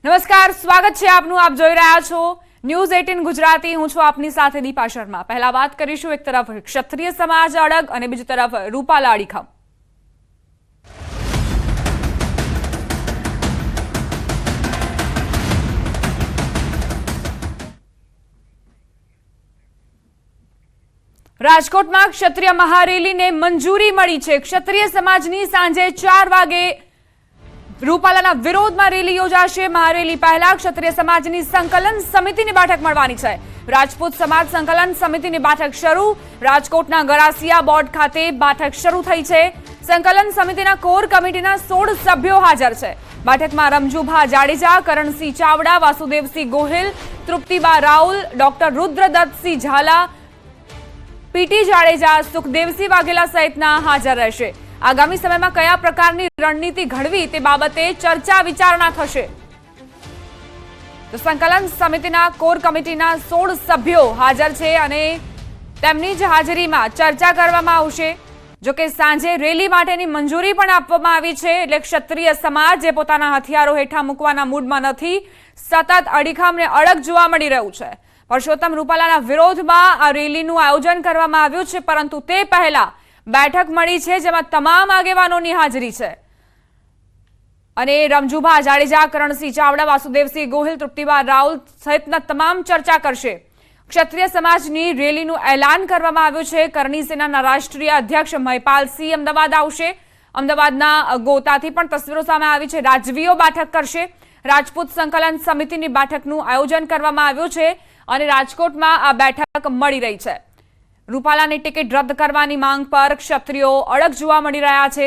નમસ્કાર, સ્વાગત છે આપનું. આપ જોઈ રહ્યા છો ન્યૂઝ 18 ગુજરાતી. હું છું આપની સાથે દીપા શર્મા. પહેલા વાત કરીશું એક તરફ ક્ષત્રિય સમાજ અડગ અને બીજી તરફ રૂપાલા અડીખમ. રાજકોટમાં ક્ષત્રિય મહારેલીને મંજૂરી મળી છે. ક્ષત્રિય સમાજની સાંજે 4 વાગે રૂપાલાના વિરોધમાં રેલી યોજાશે. મહારેલી પહેલા ક્ષત્રિય સમાજની સંકલન સમિતિની બેઠક મળવાની છે. રાજપૂત સમાજ સંકલન સમિતિની બેઠક શરૂ. રાજકોટના ગરાસિયા બોર્ડ ખાતે બેઠક શરૂ થઈ છે. સંકલન સમિતિના કોર કમિટીના 16 સભ્યો હાજર છે. બેઠકમાં રમજુભા જાડેજા, કરણસિંહ ચાવડા, વાસુદેવસિંહ ગોહિલ, તૃપ્તિબા રાઉલ, ડોક્ટર રુદ્રદત્તસિંહ ઝાલા, પીટી જાડેજા, સુખદેવસિંહ વાઘેલા સહિતના હાજર રહેશે. આગામી સમયમાં કયા પ્રકારની રણનીતિ ઘડવી તે બાબતે ચર્ચા વિચારણા થશે. તો સંકલન સમિતિના કોર કમિટીના 16 સભ્યો હાજર છે અને તેમની જ હાજરીમાં ચર્ચા કરવામાં આવશે. જોકે સાંજે રેલી માટેની મંજૂરી પણ આપવામાં આવી છે. એટલે ક્ષત્રિય સમાજ જે પોતાના હથિયારો હેઠા મૂકવાના મૂડમાં નથી, સતત અડીખમને અડગ જોવા મળી રહ્યું છે. પરસોત્તમ રૂપાલાના વિરોધમાં આ રેલીનું આયોજન કરવામાં આવ્યું છે, પરંતુ તે પહેલા બેઠક મળી છે જેમાં તમામ આગેવાનોની હાજરી છે અને રમજુભા જાડેજા, કરણસિંહ ચાવડા, વાસુદેવસિંહ ગોહિલ, તૃપ્તિબા રાઉલ સહિતના તમામ ચર્ચા કરશે. ક્ષત્રિય સમાજની રેલીનું એલાન કરવામાં આવ્યું છે. કરણી સેનાના રાષ્ટ્રીય અધ્યક્ષ મહિપાલસિંહ અમદાવાદ આવશે. અમદાવાદના ગોતાથી પણ તસવીરો સામે આવી છે. રાજવીઓ બેઠક કરશે. રાજપૂત સંકલન સમિતિની બેઠકનું આયોજન કરવામાં આવ્યું છે અને રાજકોટમાં આ બેઠક મળી રહી છે. રૂપાલાની ટિકિટ રદ કરવાની માંગ પર ક્ષત્રિયો અડગ જોવા મળી રહ્યા છે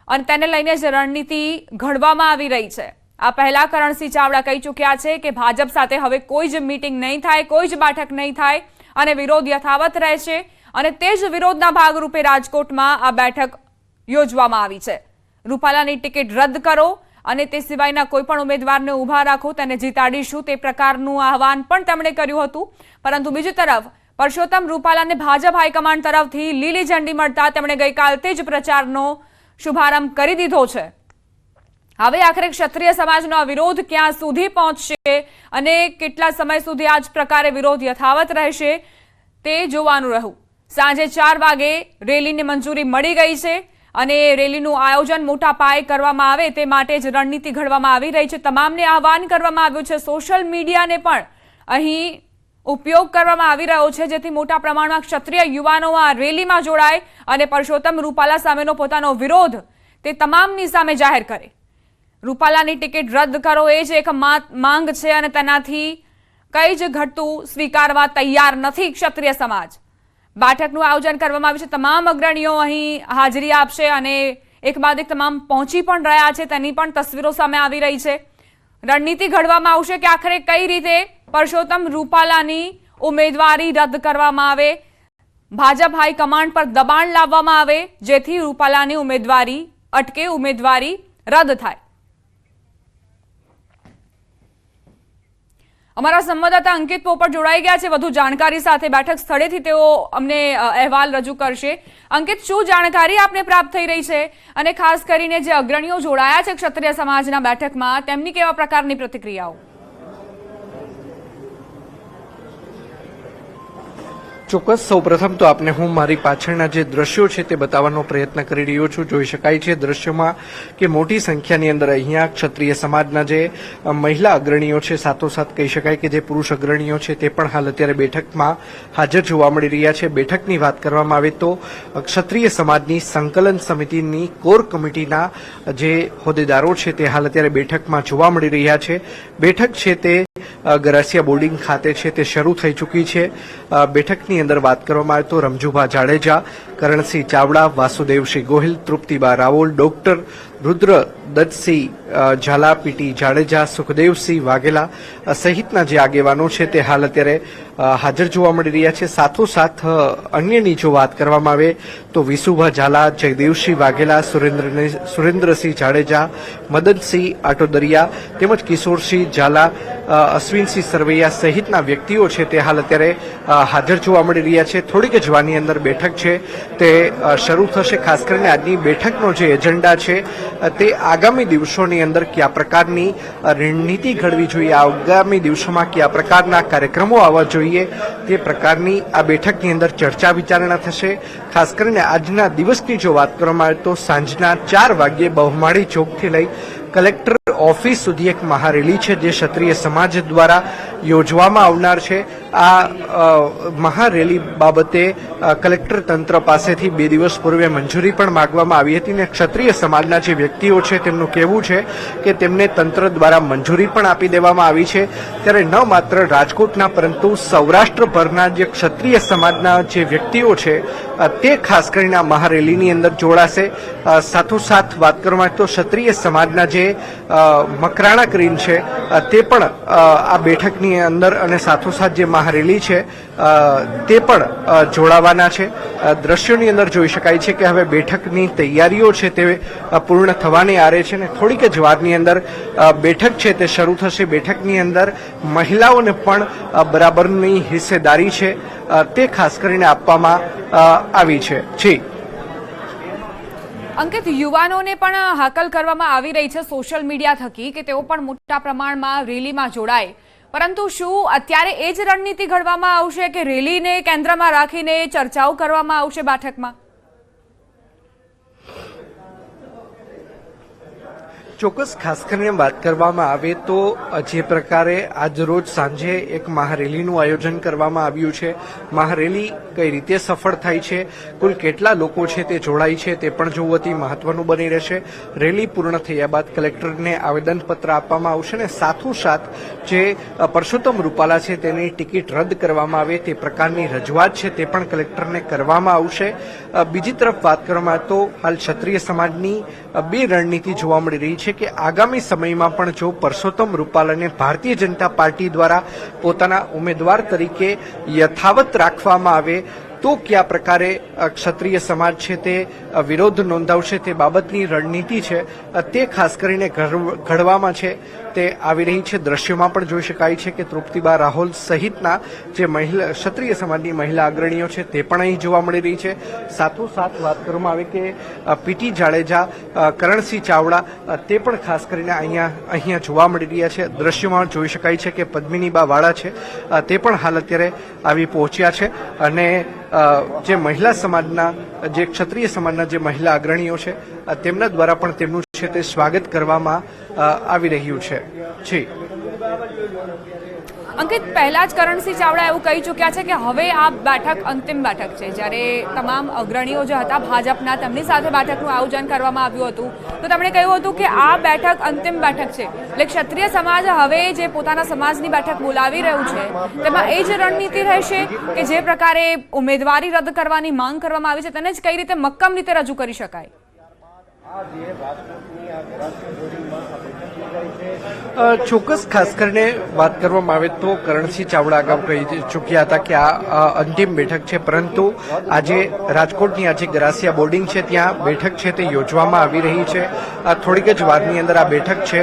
અને તેને લઈને જ રણનીતિ ઘડવામાં આવી રહી છે. આ પહેલા કરણસિંહ ચાવડા કહી ચૂક્યા છે કે ભાજપ સાથે હવે કોઈ જ મીટિંગ નહીં થાય, કોઈ જ બેઠક નહીં થાય અને વિરોધ યથાવત રહેશે અને તે જ વિરોધના ભાગરૂપે રાજકોટમાં આ બેઠક યોજવામાં આવી છે. રૂપાલાની ટિકિટ રદ કરો અને તે સિવાયના કોઈ પણ ઉમેદવારને ઉભા રાખો, તેને જીતાડીશું, તે પ્રકારનું આહવાન પણ તેમણે કર્યું હતું. પરંતુ બીજી તરફ પરસોત્તમ રૂપાલાને ભાજપ હાઈકમાન્ડ તરફથી લીલી ઝંડી મળતા તેમણે ગઈકાલથી જ પ્રચારનો શુભારંભ કરી દીધો છે. હવે આખરે ક્ષત્રિય સમાજનો આ વિરોધ ક્યાં સુધી પહોંચશે અને કેટલા સમય સુધી આ જ પ્રકારે વિરોધ યથાવત રહેશે તે જોવાનું રહ્યું. સાંજે 4 વાગે રેલીની મંજૂરી મળી ગઈ છે અને રેલીનું આયોજન મોટા પાયે કરવામાં આવે તે માટે જ રણનીતિ ઘડવામાં આવી રહી છે. તમામને આહવાન કરવામાં આવ્યું છે. સોશિયલ મીડિયાને પણ અહીં ઉપયોગ કરવામાં આવી રહ્યો છે જેથી મોટા પ્રમાણમાં ક્ષત્રિય યુવાનો આ રેલીમાં જોડાય અને પરસોત્તમ રૂપાલા સામેનો પોતાનો વિરોધ તે તમામની સામે જાહેર કરે. રૂપાલાની ટિકિટ રદ કરો એ જ એક માંગ છે અને તેનાથી કંઈ જ ઘટતું સ્વીકારવા તૈયાર નથી ક્ષત્રિય સમાજ. બેઠકનું આયોજન કરવામાં આવ્યું છે. તમામ અગ્રણીઓ અહીં હાજરી આપશે અને એક બાદ એક તમામ પહોંચી પણ રહ્યા છે. તેની પણ તસવીરો સામે આવી રહી છે. રણનીતિ ઘડવામાં આવશે કે આખરે કઈ રીતે પરસોત્તમ રૂપાલાની ઉમેદવારી રદ કરવામાં આવે, ભાજપ હાઈકમાન્ડ પર દબાણ લાવવામાં આવે જેથી રૂપાલાની ઉમેદવારી અટકે, ઉમેદવારી રદ થાય. અમારા સંવાદદાતા અંકિત પોપટ જોડાઈ ગયા છે વધુ જાણકારી સાથે. બેઠક સ્થળેથી તેઓ અમને અહેવાલ રજૂ કરશે. અંકિત, શું જાણકારી આપને પ્રાપ્ત થઈ રહી છે અને ખાસ કરીને જે અગ્રણીઓ જોડાયા છે ક્ષત્રિય સમાજના બેઠકમાં તેમની કેવા પ્રકારની પ્રતિક્રિયાઓ? ચોક્કસ. સૌપ્રથમ તો આપને હું મારી પાછળના જે દ્રશ્યો છે તે બતાવવાનો પ્રયત્ન કરી રહ્યો છું. જોઈ શકાય છે દ્રશ્યોમાં કે મોટી સંખ્યાની અંદર અહીંયા ક્ષત્રિય સમાજના જે મહિલા અગ્રણીઓ છે, સાથોસાથ કહી શકાય કે જે પુરુષ અગ્રણીઓ છે તે પણ હાલ અત્યારે બેઠકમાં હાજર જોવા મળી રહ્યા છે. બેઠકની વાત કરવામાં આવે તો ક્ષત્રિય સમાજની સંકલન સમિતિની કોર કમિટીના જે હોદ્દેદારો છે તે હાલ અત્યારે બેઠકમાં જોવા મળી રહ્યા છે. બેઠક છે તે ગરાસિયા બોર્ડિંગ ખાતે છે તે શરૂ થઈ ચૂકી છે. બેઠકની અંદર વાત કરવામાં આવે તો રમજુભા જાડેજા, કરણસિંહ ચાવડા, વાસુદેવસિંહ ગોહિલ, તૃપ્તિબા રાવલ, ડોક્ટર રુદ્રદત્તસિંહ ઝાલા, પીટી જાડેજા, સુખદેવસિંહ વાઘેલા સહિતના જે આગેવાનો છે તે હાલ અત્યારે હાજર જોવા મળી રહ્યા છે. સાથોસાથ અન્યની જો વાત કરવામાં આવે તો વિસુભા ઝાલા, જયદેવસિંહ વાઘેલા, સુરેન્દ્રસિંહ જાડેજા, મદનસિંહ આટોદરિયા તેમજ કિશોરસિંહ ઝાલા, અશ્વિનસિંહ સરવૈયા સહિતના વ્યક્તિઓ છે તે હાલ અત્યારે હાજર જોવા મળી રહ્યા છે। થોડીક જ વારની અંદર બેઠક છે તે શરૂ થશે। ખાસ કરીને આજની બેઠકનો જે એજન્ડા છે તે આગામી દિવસોની અંદર કયા પ્રકારની રણનીતિ ઘડવી જોઈએ, આગામી દિવસોમાં કયા પ્રકારના કાર્યક્રમો આવવા જોઈએ તે પ્રકારની આ બેઠકની અંદર ચર્ચા વિચારણા થશે। ખાસ કરીને આજના દિવસની જો વાત કરવામાં આવે તો સાંજના 4 વાગ્યે બહુમાળી ચોકથી લઈ કલેક્ટર ઓફિસ સુધી એક મહારેલી છે જે ક્ષત્રિય સમાજ દ્વારા યોજવામાં આવનાર છે। આ મહારેલી બાબતે કલેક્ટર તંત્ર પાસેથી 2 દિવસ પૂર્વે મંજૂરી પણ માંગવામાં આવી હતી અને ક્ષત્રિય સમાજના જે વ્યક્તિઓ છે તેમનું કહેવું છે કે તેમને તંત્ર દ્વારા મંજૂરી પણ આપી દેવામાં આવી છે। ત્યારે ન માત્ર રાજકોટના પરંતુ સૌરાષ્ટ્રભરના જે ક્ષત્રિય સમાજના જે વ્યક્તિઓ છે તે ખાસ કરીને આ મહારેલીની અંદર જોડાશે। સાથોસાથ વાત કરવામાં આવે તો ક્ષત્રિય સમાજના જે મકરાણા ક્રીન છે તે પણ આ બેઠકની અંદર અને સાથોસાથ જે મહારેલી છે તે પણ જોડાવાના છે। દ્રશ્યોની અંદર જોઈ શકાય છે કે હવે બેઠકની તૈયારીઓ છે તે પૂર્ણ થવાની આરે છે અને થોડીક જ વારની અંદર બેઠક છે તે શરૂ થશે। બેઠકની અંદર મહિલાઓને પણ બરાબરની હિસ્સેદારી છે તે ખાસ કરીને આપવામાં આવી છે। જી અંકિત, યુવાનોને પણ હાકલ કરવામાં આવી રહી છે સોશિયલ મીડિયા થકી કે તેઓ પણ મોટા પ્રમાણમાં રેલીમાં જોડાય, પરંતુ શું અત્યારે એ જ રણનીતિ ઘડવામાં આવશે કે રેલીને કેન્દ્રમાં રાખીને ચર્ચાઓ કરવામાં આવશે બેઠકમાં? ચોક્કસ ખાસ કરીને વાત કરવામાં આવે તો જે પ્રકારે આજ રોજ સાંજે એક મહારેલીનું આયોજન કરવામાં આવ્યું છે, મહારેલી કઈ રીતે સફળ થાય છે, કુલ કેટલા લોકો છે તે જોડાય છે તે પણ જોવું અતિ મહત્વનું બની રહેશે। રેલી પૂર્ણ થયા બાદ કલેક્ટરને આવેદનપત્ર આપવામાં આવશે અને સાથોસાથ જે પરસોત્તમ રૂપાલા છે તેની ટિકિટ રદ કરવામાં આવે તે પ્રકારની રજૂઆત છે તે પણ કલેક્ટરને કરવામાં આવશે। બીજી તરફ વાત કરવામાં આવે તો હાલ ક્ષત્રિય સમાજની 2 રણનીતિ જોવા મળી રહી છે કે આગામી સમયમાં પણ જો પરસોત્તમ રૂપાલાને ભારતીય જનતા પાર્ટી દ્વારા પોતાના ઉમેદવાર તરીકે યથાવત રાખવામાં આવે તો કયા પ્રકારે ક્ષત્રિય સમાજ છે તે વિરોધ નોંધાવશે તે બાબતની રણનીતિ છે તે ખાસ કરીને ઘડવામાં છે તે આવી રહી છે। દ્રશ્યોમાં પણ જોઈ શકાય છે કે તૃપ્તિબા રાહોલ સહિતના જે ક્ષત્રિય સમાજની મહિલા અગ્રણીઓ છે તે પણ અહીં જોવા મળી રહી છે। સાથોસાથ વાત કરવામાં આવે કે પીટી જાડેજા, કરણસિંહ ચાવડા તે પણ ખાસ કરીને અહીંયા જોવા મળી રહ્યા છે। દ્રશ્યોમાં જોઈ શકાય છે કે પદ્મિનીબા વાળા છે તે પણ હાલ અત્યારે આવી પહોંચ્યા છે અને જે મહિલા સમાજના જે ક્ષત્રિય સમાજના જે મહિલા અગ્રણીઓ છે તેમના દ્વારા પણ તેમનું છે તે સ્વાગત કરવામાં આવી રહ્યું છે। જી અંકિત, પહેલા જ કરણસિંહ ચાવડા એવું કહી ચૂક્યા છે કે હવે આ બેઠક અંતિમ બેઠક છે। જ્યારે તમામ અગ્રણીઓ જે હતા ભાજપના તેમની સાથે બેઠકનું આયોજન કરવામાં આવ્યું હતું તો તેમણે કહ્યું હતું કે આ બેઠક અંતિમ બેઠક છે, એટલે ક્ષત્રિય સમાજ હવે જે પોતાના સમાજની બેઠક બોલાવી રહ્યું છે તેમાં એ જ રણનીતિ રહેશે કે જે પ્રકારે ઉમેદવારી રદ કરવાની માંગ કરવામાં આવી છે તેને જ કઈ રીતે મક્કમ રીતે રજૂ કરી શકાય? ચોક્કસ ખાસ કરીને વાત કરવામાં આવે તો કરણસિંહ ચાવડા અગાઉ કહી ચૂક્યા હતા કે આ અંતિમ બેઠક છે, પરંતુ આજે રાજકોટની આજે ગરાસિયા બોર્ડિંગ છે ત્યાં બેઠક છે તે યોજવામાં આવી રહી છે। થોડીક જ વારની અંદર આ બેઠક છે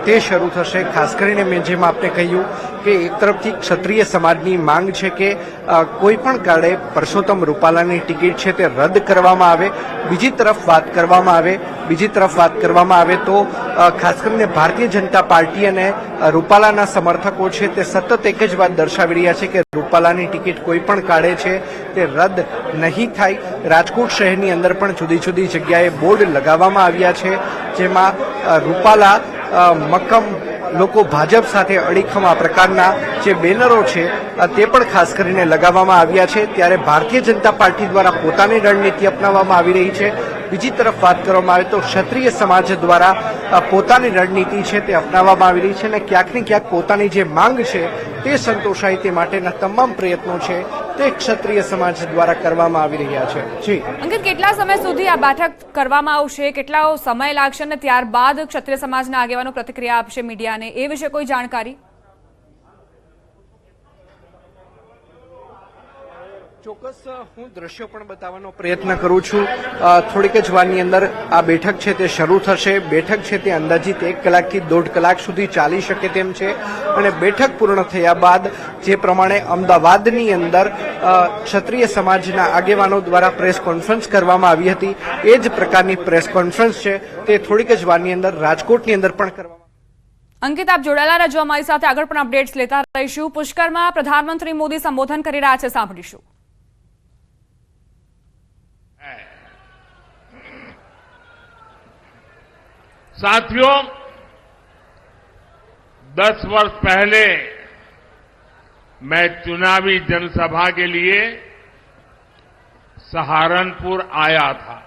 તે શરૂ થશે। ખાસ કરીને મેં જેમ આપને કહ્યું કે એક તરફથી ક્ષત્રિય સમાજની માંગ છે કે કોઈ પણ કાળે પરસોત્તમ રૂપાલાની ટિકિટ છે તે રદ કરવામાં આવે। બીજી તરફ વાત કરવામાં આવે તો ખાસ કરીને ભારતીય જનતા પાર્ટી અને રૂપાલાના સમર્થકો છે તે સતત એક જ વાત દર્શાવી રહ્યા છે કે રૂપાલાની ટિકિટ કોઈ પણ કાળે છે તે રદ નહીં થાય। રાજકોટ શહેરની અંદર પણ જુદી જુદી જગ્યાએ બોર્ડ લગાવવામાં આવ્યા છે જેમાં રૂપાલા મક્કમ લોકો ભાજપ સાથે અડીખમ આ પ્રકારના જે બેનરો છે તે પણ ખાસ કરીને લગાવવામાં આવ્યા છે। ત્યારે ભારતીય જનતા પાર્ટી દ્વારા પોતાની રણનીતિ અપનાવવામાં આવી રહી છે। બીજી તરફ વાત કરવામાં આવે તો ક્ષત્રિય સમાજ દ્વારા પોતાની રણનીતિ છે તે અપનાવવામાં આવી રહી છે અને ક્યાંક ને ક્યાંક પોતાની જે માંગ છે તે સંતોષાય તે માટેના તમામ પ્રયત્નો છે તે ક્ષત્રિય સમાજ દ્વારા કરવામાં આવી રહ્યા છે। જી અંકિત, કેટલા સમય સુધી આ બેઠક કરવામાં આવશે, કેટલો સમય લાગશે અને ત્યારબાદ ક્ષત્રિય સમાજના આગેવાનો પ્રતિક્રિયા આપશે મીડિયાને, એ વિશે કોઈ જાણકારી? ચોક્કસ હું દ્રશ્યો પણ બતાવવાનો પ્રયત્ન કરું છું. થોડીક જ વારની અંદર આ બેઠક છે તે શરૂ થશે. બેઠક છે તે અંદાજિત 1 કલાકથી 1.5 કલાક સુધી ચાલી શકે તેમ છે અને બેઠક પૂર્ણ થયા બાદ જે પ્રમાણે અમદાવાદની અંદર ક્ષત્રિય સમાજના આગેવાનો દ્વારા પ્રેસ કોન્ફરન્સ કરવામાં આવી હતી એ જ પ્રકારની પ્રેસ કોન્ફરન્સ છે તે થોડીક જ વારની અંદર રાજકોટની અંદર પણ કરવામાં. અંકિત, આપ જોડાયેલા રહેજો અમારી સાથે, આગળ પણ અપડેટ્સ લેતા રહીશું. પુષ્કરમાં પ્રધાનમંત્રી મોદી સંબોધન કરી રહ્યા છે, સાંભળીશું. साथियों, 10 वर्ष पहले मैं चुनावी जनसभा के लिए सहारनपुर आया था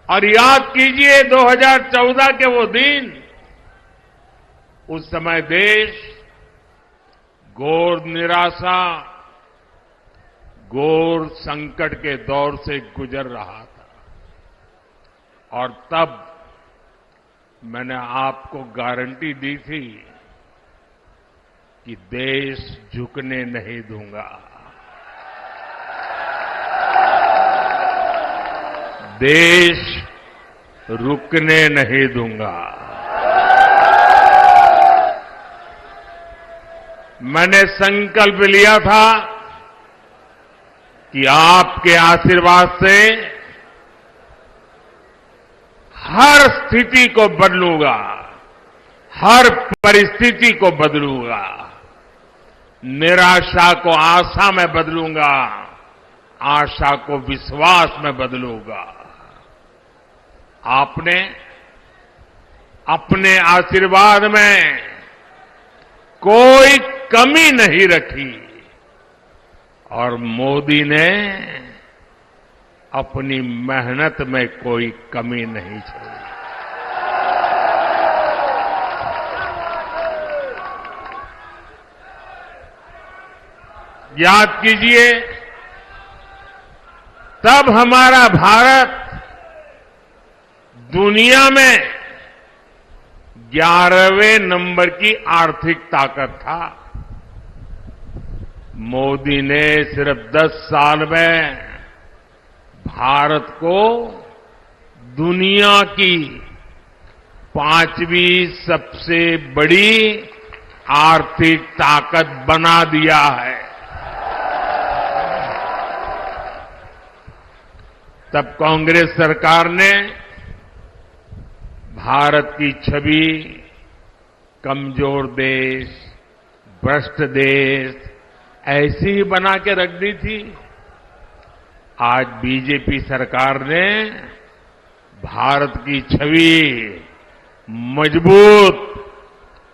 और याद कीजिए 2014 के वो दिन, उस समय देश घोर निराशा, घोर संकट के दौर से गुजर रहा था और तब मैंने आपको गारंटी दी थी कि देश झुकने नहीं दूंगा, देश रुकने नहीं दूंगा। मैंने संकल्प लिया था कि आपके आशीर्वाद से हर स्थिति को बदलूंगा, हर परिस्थिति को बदलूंगा, निराशा को आशा में बदलूंगा, आशा को विश्वास में बदलूंगा। आपने अपने आशीर्वाद में कोई कमी नहीं रखी और मोदी ने अपनी मेहनत में कोई कमी नहीं छोड़ी। याद कीजिए, तब हमारा भारत दुनिया में 11वें नंबर की आर्थिक ताकत था। मोदी ने सिर्फ 10 साल में भारत को दुनिया की 5वीं सबसे बड़ी आर्थिक ताकत बना दिया है। तब कांग्रेस सरकार ने भारत की छवि कमजोर देश, भ्रष्ट देश ऐसी ही बना के रख दी थी। आज बीजेपी सरकार ने भारत की छवि मजबूत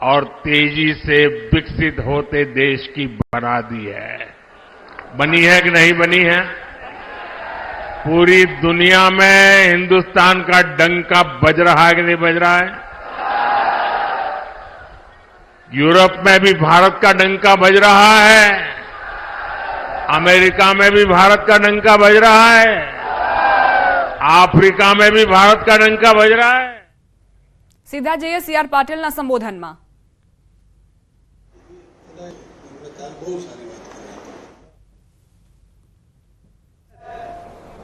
और तेजी से विकसित होते देश की बना दी है। बनी है कि नहीं बनी है? पूरी दुनिया में हिंदुस्तान का डंका बज रहा है कि नहीं बज रहा है? यूरोप में भी भारत का डंका बज रहा है, अमेरिका में भी भारत का डंका बज रहा है, आफ्रिका में भी भारत का डंका बज रहा है। सीधा जઈએ CR પાટીલના સંબોધનમાં.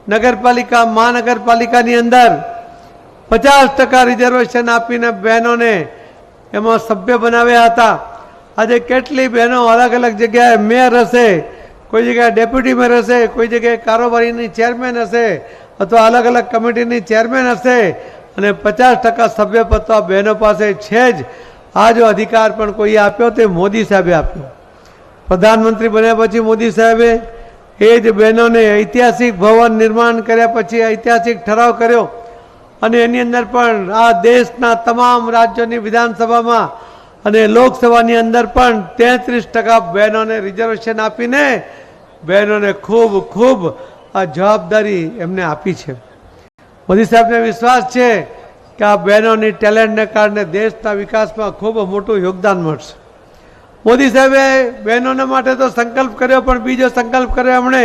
નગરપાલિકા મહાનગરપાલિકાની અંદર 50% રિઝર્વેશન આપીને બહેનોને એમાં સભ્ય બનાવ્યા હતા. આજે કેટલી બહેનો અલગ અલગ જગ્યાએ મેયર હશે, કોઈ જગ્યાએ ડેપ્યુટી મેયર હશે, કોઈ જગ્યાએ કારોબારીની ચેરમેન હશે અથવા અલગ અલગ કમિટીની ચેરમેન હશે અને 50% સભ્યપદ બહેનો પાસે છે જ. આ જો અધિકાર પણ કોઈએ આપ્યો તે મોદી સાહેબે આપ્યો. પ્રધાનમંત્રી બન્યા પછી મોદી સાહેબે એ જ બહેનોને ઐતિહાસિક ભવન નિર્માણ કર્યા પછી ઐતિહાસિક ઠરાવ કર્યો અને એની અંદર પણ આ દેશના તમામ રાજ્યોની વિધાનસભામાં અને લોકસભાની અંદર પણ 33% બહેનોને રિઝર્વેશન આપીને બહેનોને ખૂબ ખૂબ આ જવાબદારી એમને આપી છે. મોદી સાહેબને વિશ્વાસ છે કે આ બહેનોની ટેલેન્ટને કારણે દેશના વિકાસમાં ખૂબ મોટું યોગદાન મળશે. મોદી સાહેબે બહેનોને માટે તો સંકલ્પ કર્યો પણ બીજો સંકલ્પ કર્યો એમણે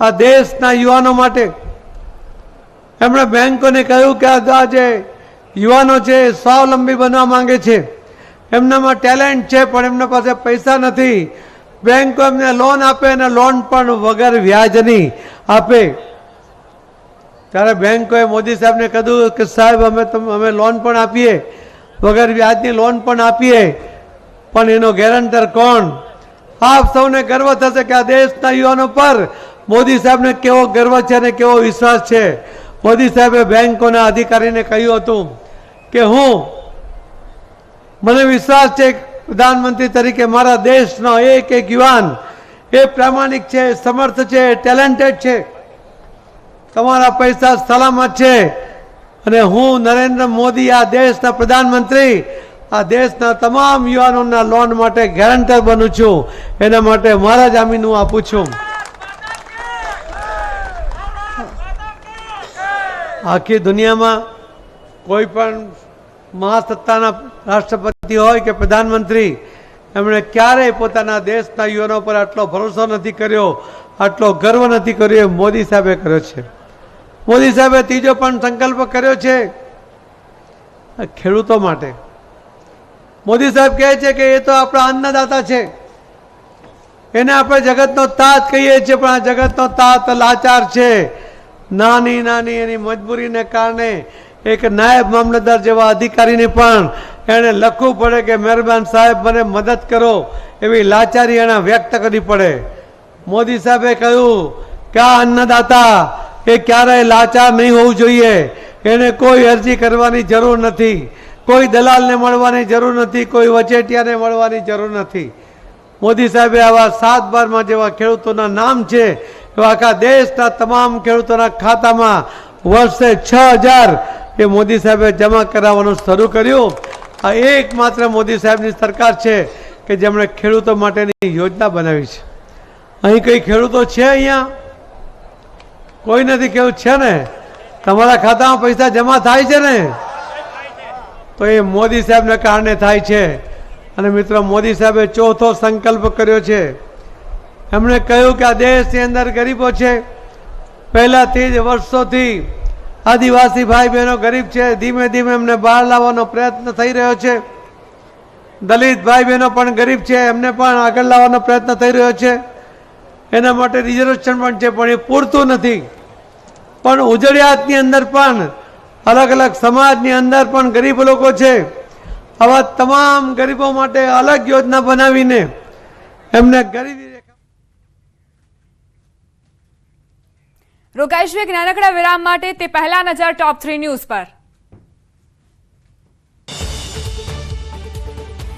આ દેશના યુવાનો માટે. એમણે બેંકોને કહ્યું કે આ જે યુવાનો છે સ્વાવલંબી બનવા માંગે છે, એમનામાં ટેલેન્ટ છે પણ એમના પાસે પૈસા નથી, બેંકો એમને લોન આપે અને લોન પણ વગર વ્યાજની આપે. ત્યારે બેંકોએ મોદી સાહેબને કહ્યું કે સાહેબ અમે લોન પણ આપીએ, વગર વ્યાજની લોન પણ આપીએ, પણ એનો ગેરંટર કોણ? આપ સૌને ગર્વ થશે કે આ દેશના યુવાનો પર મોદી સાહેબને કેવો ગર્વ છે અને કેવો વિશ્વાસ છે. મોદી સાહેબે બેંકોના અધિકારીને કહ્યું હતું કે મને વિશ્વાસ છે પ્રધાનમંત્રી તરીકે મારા દેશનો એક એક યુવાન એ પ્રામાણિક છે, સમર્થ છે, ટેલેન્ટેડ છે, તમારા પૈસા સલામત છે અને હું નરેન્દ્ર મોદી આ દેશના પ્રધાનમંત્રી આ દેશના તમામ યુવાનોના લોન માટે ગેરંટર બનું છું. એના માટે મારા જામીન હું આપું છું. આખી દુનિયામાં કોઈ પણ મહાસત્તાના રાષ્ટ્રપતિ હોય કે પ્રધાનમંત્રી એમણે ક્યારેય પોતાના દેશના યુવાનો પર આટલો ભરોસો નથી કર્યો, આટલો ગર્વ નથી કર્યો એ મોદી સાહેબે કર્યો છે. મોદી સાહેબે ત્રીજો પણ સંકલ્પ કર્યો છે ખેડૂતો માટે. મોદી સાહેબ કહે છે કે એ તો આપણા અન્નદાતા છે, એને આપણે જગતનો તાત કહીએ છીએ, પણ આ જગતનો તાત લાચાર છે. નાની નાની એની મજબૂરીને કારણે એક નાયબ મામલતદાર જેવા અધિકારીને પણ એને લખવું પડે કે મહેરબાન સાહેબ મને મદદ કરો, એવી લાચારી એને વ્યક્ત કરવી પડે. મોદી સાહેબે કહ્યું કે આ અન્નદાતા એ ક્યારેય લાચાર નહીં હોવું જોઈએ. એને કોઈ અરજી કરવાની જરૂર નથી, કોઈ દલાલને મળવાની જરૂર નથી, કોઈ વચેટિયાને મળવાની જરૂર નથી. મોદી સાહેબે આવા 7/12 જેવા ખેડૂતોના નામ છે એવા આખા દેશના તમામ ખેડૂતોના ખાતામાં વર્ષે 6,000 એ મોદી સાહેબે જમા કરાવવાનું શરૂ કર્યું. આ એકમાત્ર મોદી સાહેબની સરકાર છે કે જેમણે ખેડૂતો માટેની યોજના બનાવી છે. અહીં કઈ ખેડૂતો છે? અહીંયા કોઈ નથી. કેવું છે ને? તમારા ખાતામાં પૈસા જમા થાય છે ને? તો એ મોદી સાહેબને કારણે થાય છે. અને મિત્રો, મોદી સાહેબે ચોથો સંકલ્પ કર્યો છે. એમણે કહ્યું કે આ દેશની અંદર ગરીબો છે, પહેલાથી જ વર્ષોથી આદિવાસી ભાઈ બહેનો ગરીબ છે, ધીમે ધીમે એમને બહાર લાવવાનો પ્રયત્ન થઈ રહ્યો છે. દલિત ભાઈ બહેનો પણ ગરીબ છે, એમને પણ આગળ લાવવાનો પ્રયત્ન થઈ રહ્યો છે. એના માટે રિઝર્વેશન પણ છે, પણ એ પૂરતું નથી. પણ ઉજળિયાતની અંદર પણ અલગ અલગ સમાજની અંદર પણ ગરીબ લોકો છે. આવા તમામ ગરીબો માટે અલગ યોજના બનાવીને એમને ગરીબી રોકાઈશું એક નાનકડા વિરામ માટે. તે પહેલા નજર ટોપ 3 ન્યૂઝ પર.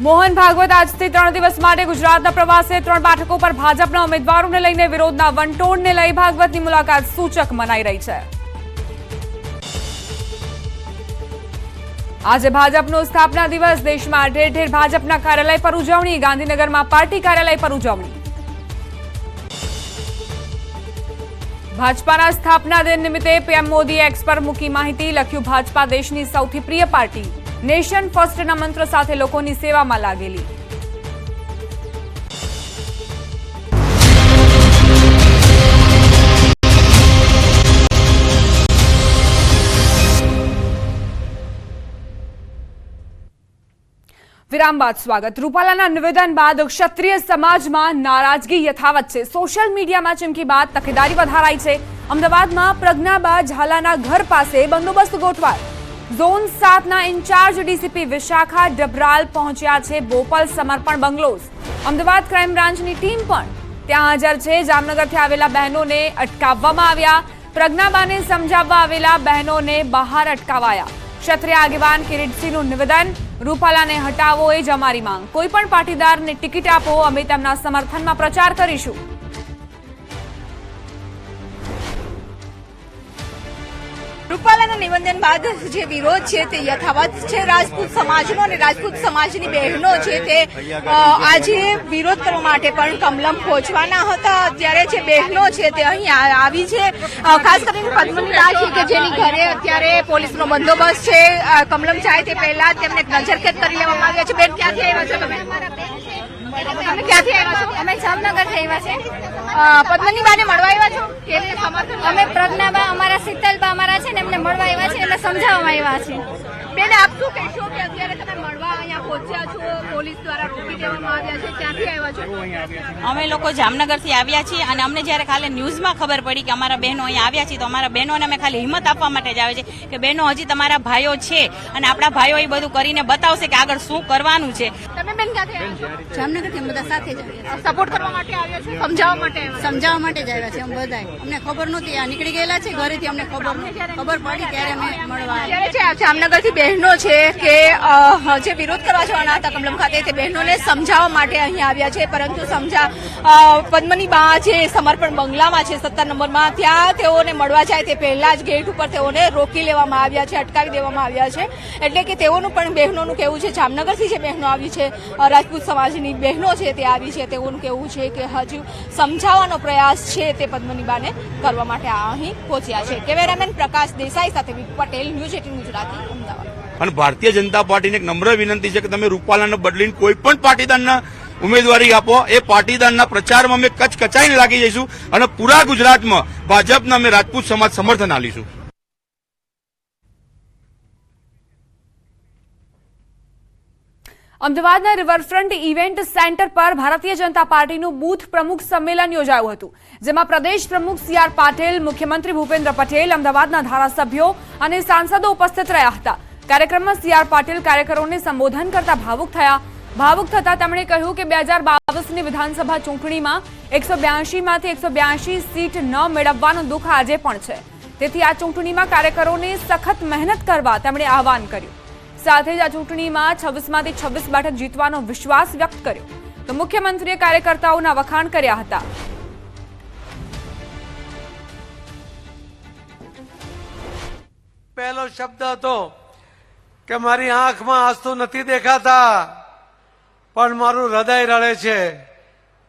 મોહન ભાગવત આજથી 3 દિવસ માટે ગુજરાતના પ્રવાસે. 3 બેઠકો પર ભાજપના ઉમેદવારોને લઈને વિરોધના વંટોળને લઈ ભાગવતની મુલાકાત સૂચક મનાઈ રહી છે. આજે ભાજપનો સ્થાપના દિવસ. દેશમાં ઠેર ઠેર ભાજપના કાર્યાલય પર ઉજવણી. ગાંધીનગરમાં પાર્ટી કાર્યાલય પર ઉજવણી. ભાજપાના સ્થાપના દિન નિમિત્તે પીએમ મોદી એક્સ પર મૂકી માહિતી. લખ્યું, ભાજપા દેશની સૌથી પ્રિય પાર્ટી, નેશન ફર્સ્ટના મંત્ર સાથે લોકોની સેવામાં લાગેલી. વિરામ બાદ સ્વાગત. રૂપાલાના નિવેદન બાદ ક્ષત્રિય સમાજમાં નારાજગી યથાવત છે. સોશિયલ મીડિયામાં ચીમકી બાદ તકેદારી વધારાઈ છે. અમદાવાદમાં પ્રજ્ઞાબા ઝાલાના ઘર પાસે બંદોબસ્ત ગોઠવાયો. ઝોન 7ના ઇન્ચાર્જ ડીસીપી વિશાખા ડબરાલ પહોંચ્યા છે બોપલ સમર્પણ બંગલોઝ. અમદાવાદ ક્રાઇમ બ્રાન્ચની ટીમ પણ ત્યાં હાજર છે. જામનગરથી આવેલા બહેનોને અટકાવવામાં આવ્યા. પ્રજ્ઞાબાને સમજાવવા આવેલા બહેનોને બહાર અટકાવાયા. ક્ષત્રિય આગેવાન કિરીટસિંહનું નિવેદન, રૂપાલાને હટાવો એ જ અમારી માંગ. કોઈ પણ પાટીદારને ટિકિટ આપો, અમે તેમના સમર્થનમાં પ્રચાર કરીશું. રૂપાલાના નિવેદન બાદ જે વિરોધ છે તે યથાવત છે. રાજપૂત સમાજનો અને રાજપૂત સમાજની બહેનો છે તે આજે વિરોધ કરવા માટે પણ કમલમ પહોંચવાના હતા. અત્યારે જે બહેનો છે તે અહીં આવી છે. ખાસ કરીને પદ્મની રાહ છે કે જેની ઘરે અત્યારે પોલીસનો બંદોબસ્ત છે. કમલમ જાય તે પહેલા તેમને નજરકેદ કરી લેવામાં આવ્યા છે. બેન, ક્યાંથી આવ્યા છો તમે? તમે ક્યાંથી આવ્યા છો? અમે જામનગરથી આવ્યા છે. પદ્મની બાને મળવા આવ્યા છો? કેવી રીતે સમર્થન? અમે પ્રજ્ઞાબા અમારા શીતલબા અમારા છે ને એમને મળવા આવ્યા છે એટલે સમજાવવામાં આવ્યા છે. બેન આપ શું કહેશો કે અત્યારે તમે મળવા અહીંયા પહોંચ્યા છો, પોલીસ દ્વારા રોકી દેવામાં આવ્યા છે, ક્યાંથી આવ્યા છો? અમે લોકો જામનગરથી આવ્યા છીએ અને અમને જ્યારે ખાલી ન્યૂઝમાં ખબર પડી કે અમારા બહેનો અહીંયા આવ્યા છે તો અમારા બહેનોને અમે ખાલી હિંમત આપવા માટે જ આવે છે કે બહેનો હજી તમારા ભાઈઓ છે અને આપણા ભાઈઓ એ બધું કરીને બતાવશે કે આગળ શું કરવાનું છે. તમે બેન ક્યાંથી આવ્યા છો? જામનગરથી અમે બધા સાથે જ આવ્યા સપોર્ટ કરવા માટે આવ્યા છો, સમજાવવા માટે આવ્યા છો? સમજાવવા માટે જ આવ્યા છે અમે બધાય. અમને ખબર નહોતી, આ નીકળી ગયેલા છે ઘરેથી, અમને ખબર પડી ત્યારે અમે મળવા આવ્યા. ત્યારે છે જામનગરથી બહેનો છે કે જે વિરોધ કરવા જવાના હતા કમલમ ખાતે તે બહેનોને સમજાવવા માટે અહીંયા આવ્યા છે, પરંતુ પદ્મની બા જે સમર્પણ બંગલામાં છે 17 નંબરમાં, ત્યાં તેઓને મળવા જાય તે પહેલા જ ગેટ ઉપર તેઓને રોકી લેવામાં આવ્યા છે, અટકાવી દેવામાં આવ્યા છે. એટલે કે તેઓનું પણ બહેનોનું કહેવું છે, જામનગરથી જે બહેનો આવી છે, રાજપૂત સમાજની બહેનો છે તે આવી છે, તેઓનું કહેવું છે કે હજુ સમજાવવાનો પ્રયાસ છે તે પદ્મની બાને કરવા માટે અહીં પહોંચ્યા છે. કેમેરામેન પ્રકાશ દેસાઈ સાથે વિપુ પટેલ, ન્યૂઝ 18 ગુજરાતી, અમદાવાદ. અને ભારતીય જનતા પાર્ટીને એક નમ્ર વિનંતી છે કે તમે રૂપાલાને બદલીને કોઈ પણ પાટીદારના ઉમેદવારી આપો. એ પાટીદારના પ્રચારમાં અમે કચકચાઈને લાગી જઈશું અને પૂરા ગુજરાતમાં ભાજપના અમે રાજપૂત સમાજ સમર્થન આપીશું. અમદાવાદના રિવરફ્રન્ટ ઇવેન્ટ સેન્ટર પર ભારતીય જનતા પાર્ટીનું બૂથ પ્રમુખ સંમેલન યોજાયું હતું, જેમાં પ્રદેશ પ્રમુખ સી.આર. પાટીલ, મુખ્યમંત્રી ભૂપેન્દ્ર પટેલ, અમદાવાદના ધારાસભ્યો અને સાંસદો ઉપસ્થિત રહ્યા હતા. કાર્યક્રમમાં સી.આર. પાટીલ કાર્યકરોને સંબોધન કરતા ભાવુક થયા. ભાવુક થતા તેમણે કહ્યું કે 2022ની વિધાનસભા ચૂંટણીમાં 182માંથી 182 સીટ ન મેળવવાનું દુઃખ આજે પણ છે. તેથી આ ચૂંટણીમાં કાર્યકરોને સખત મહેનત કરવા તેમણે આહવાન કર્યું. સાથે જ આ ચૂંટણીમાં 26માંથી 26 બેઠક જીતવાનો વિશ્વાસ વ્યક્ત કર્યો. તો મુખ્યમંત્રીએ કાર્યકર્તાઓના વખાણ કર્યા હતા. પહેલો શબ્દ હતો કે મારી આંખમાં આંસુ નથી દેખાતા, પણ મારું હૃદય રડે છે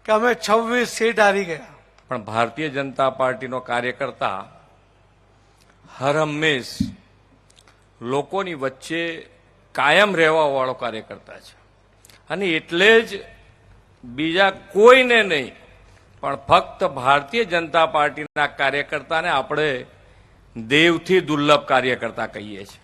કે અમે 26 સીટ હારી ગયા. પણ ભારતીય જનતા પાર્ટીનો કાર્યકર્તા હર હંમેશ લોકોની વચ્ચે કાયમ રહેવા વાળો કાર્યકર્તા છે અને એટલે જ બીજા કોઈને નહીં પણ ફક્ત ભારતીય જનતા પાર્ટીના કાર્યકર્તાને આપણે દેવથી દુર્લભ કાર્યકર્તા કહીએ છીએ.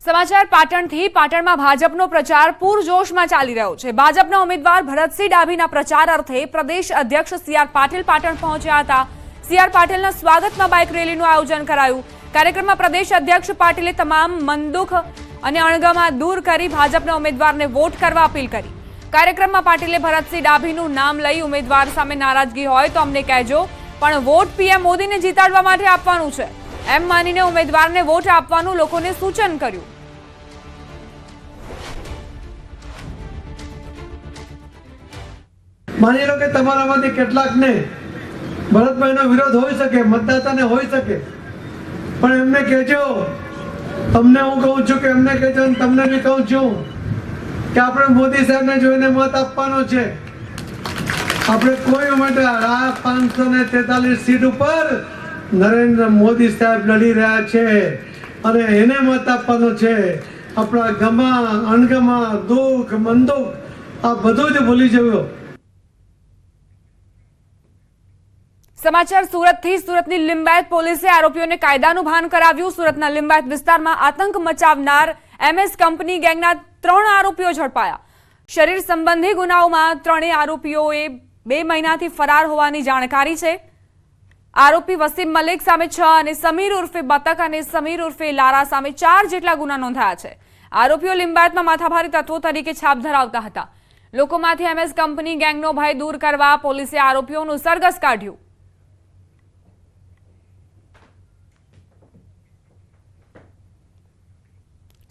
સમાચાર પાટણથી. પાટણમાં ભાજપનો પ્રચાર પૂરજોશમાં ચાલી રહ્યો છે. ભાજપના ઉમેદવાર ભરતસિંહ ડાભીના પ્રચાર અર્થે પ્રદેશ અધ્યક્ષ સી.આર. પાટીલ પાટણ પહોંચ્યા હતા. સી.આર. પાટીલના સ્વાગતમાં બાઇક રેલીનું આયોજન કરાયું. કાર્યક્રમમાં પ્રદેશ અધ્યક્ષ પાટીલે તમામ મનદુખ અને અણગમા દૂર કરી ભાજપના ઉમેદવારને વોટ કરવા અપીલ કરી. કાર્યક્રમમાં પાટીલે ભરતસિંહ ડાભીનું નામ લઈ ઉમેદવાર સામે નારાજગી હોય તો અમને કહેજો, પણ વોટ પીએમ મોદીને જીતાડવા માટે આપવાનું છે એમ માનીને ઉમેદવારને વોટ આપવાનું લોકોને સૂચન કર્યું. માની લો કે તમારામાંથી કેટલાકને ભરતભાઈનો વિરોધ હોઈ શકે, મતદાતાને હોઈ શકે, પણ એમને કહેજો, તમને હું કહું છું કે એમને કહેજો અને તમને બી કહું છું કે આપણે મોદી સાહેબને જોઈને મત આપવાનો છે. આપણે કોઈ માટે 543 સીટ ઉપર નરેન્દ્ર મોદી સાહેબ લડી રહ્યા છે અને એને મત આપવાનો છે. આપણા ગમા, અણગમા, દુઃખ, મનદુઃખ આ બધું જ ભૂલી જવું. સમાચાર સુરતથી. સુરતની લિંબાયત પોલીસે આરોપીઓને કાયદાનું ભાન કરાવ્યું. સુરતના લિંબાયત વિસ્તારમાં આતંક મચાવનાર MS કંપની ગેંગના 3 આરોપીઓ ઝડપાયા. શરીર સંબંધી ગુનાઓમાં 3 આરોપીઓએ 2 મહિનાથી ફરાર હોવાની જાણકારી છે. આરોપી વસીમ મલિક સામે 6 અને સમીર ઉર્ફે બતક અને સમીર ઉર્ફે લારા સામે 4 જેટલા ગુના નોંધાયા છે. આરોપીઓ લિંબાયતમાં માથાભારી તત્વો તરીકે છાપ ધરાવતા હતા. લોકોમાંથી MS કંપની ગેંગનો ભય દૂર કરવા પોલીસે આરોપીઓનું સરઘસ કાઢ્યું.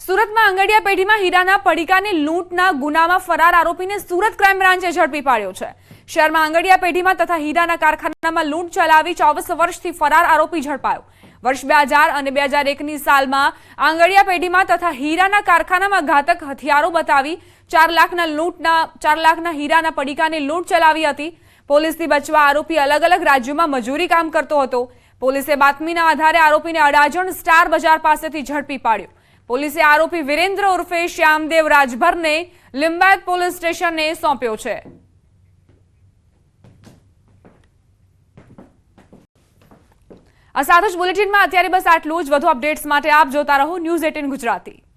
સુરતમાં આંગડિયા પેઢીમાં હીરાના પડીકાની લૂંટના ગુનામાં ફરાર આરોપીને સુરત ક્રાઇમ બ્રાન્ચે ઝડપી પાડ્યો છે. શહેરમાં આંગડિયા પેઢીમાં તથા હીરાના કારખાનામાં લૂંટ ચલાવી 24 વર્ષથી ફરાર આરોપી ઝડપાયો. વર્ષ 2000 અને 2001ની સાલમાં આંગડિયા પેઢીમાં તથા હીરાના કારખાનામાં ઘાતક હથિયારો બતાવી 4 લાખના હીરાના પડીકાની લૂંટ ચલાવી હતી. પોલીસથી બચવા આરોપી અલગ અલગ રાજ્યોમાં મજૂરી કામ કરતો હતો. પોલીસે બાતમીના આધારે આરોપીને અડાજણ સ્ટાર બજાર પાસેથી ઝડપી પાડ્યો. પોલીસે આરોપી વિરેન્દ્ર ઉર્ફે શ્યામદેવ રાજભરને લિંબાયત પોલીસ સ્ટેશનને સોંપ્યો છે. આ સાથે જ બુલેટિનમાં અત્યારે બસ આટલું જ. વધુ અપડેટ્સ માટે આપ જોતા રહો News 18 ગુજરાતી.